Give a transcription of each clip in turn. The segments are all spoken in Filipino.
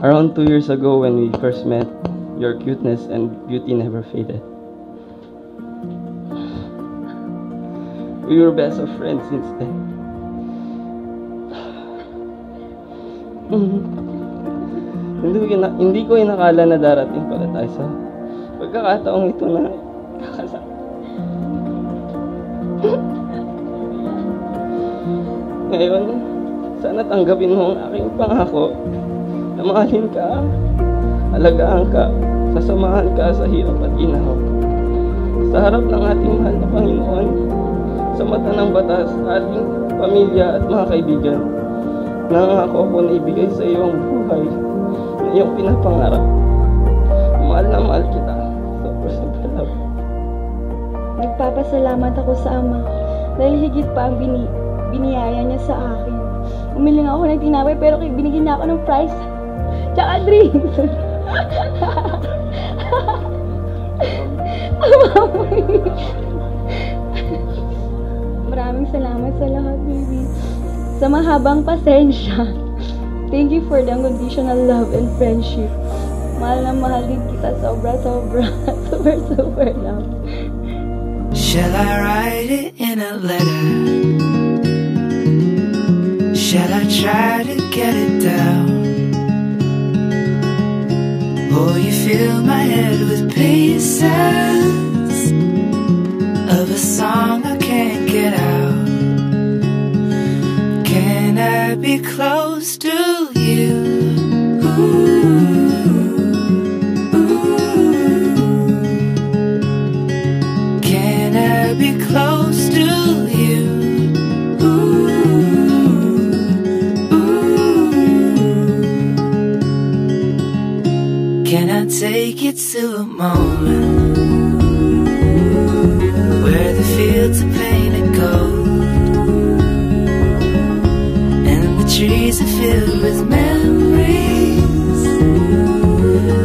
Around 2 years ago when we first met, your cuteness and beauty never faded. We were best of friends since then. Hindi ko inakala na darating pala tayo sa pagkakataong ito na kakasama. Ngayon, sana tanggapin mo ang aking pangako na mahalin ka, alagaan ka, sasamahan ka sa hirap at ginhawa. Sa harap ng ating mahal na Panginoon, sa mata ng batas, ating pamilya at mga kaibigan, nangako ako na ibigay sa iyo ang buhay na iyong pinapangarap. Mahal na mahal kita. Sobra love. Nagpapasalamat ako sa Ama dahil higit pa ang biniyaya niya sa akin. Umiling ako ng tinapay pero binigyan niya ako ng fries tsaka drinks. Maraming salamat sa lahat, baby. Sa mahabang pasensya. Thank you for the unconditional love and friendship. Mahal na mahal din kita. Sobra. Super love. Shall I write it in a letter? Shall I try to get it down? Oh, you fill my head with pieces of a song I can't get out. Can I be close to you? Can I be close to you? Can I take you to a moment where the fields are painted gold and the trees are filled with memories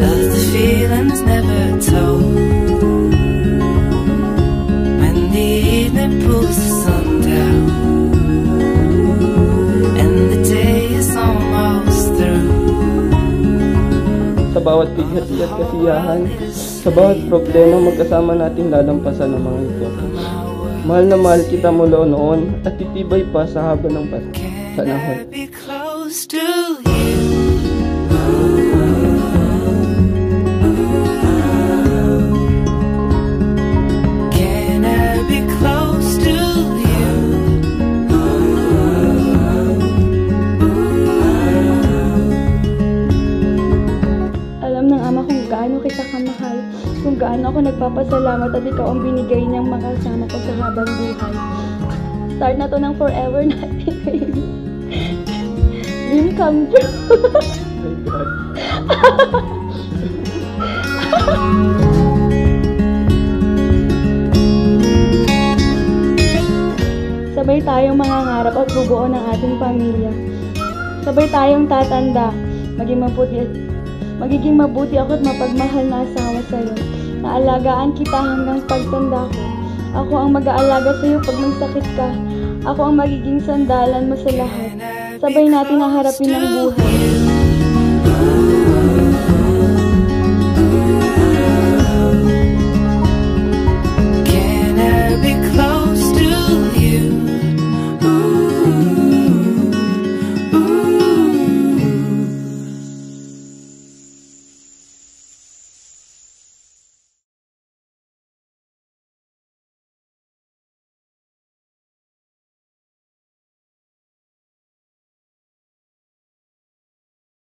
of the feelings never told? When the evening pulls the sun down and the day is almost through. Sa bawat bighati at kasiyahan, sa bawat problema magkasama natin lalampasan ng mga ito. Mahal na mahal kita mula noon at titibay pa sa haba ng panahon. Kung gaano ako nagpapasalamat at ikaw ang binigay niyang makasama ko sa habang buhay. Start na to ng forever natin, baby. Dream come true. Sabay tayong mangangarap at bubuo ng ating pamilya. Sabay tayong tatanda, magiging mabuti ako at mapagmahal na asawa sa'yo. Naalagaan kita hanggang pagtanda ko. Ako ang mag-aalaga sa'yo pag may sakit ka. Ako ang magiging sandalan mo sa lahat. Sabay natin ang harapin ang buhay.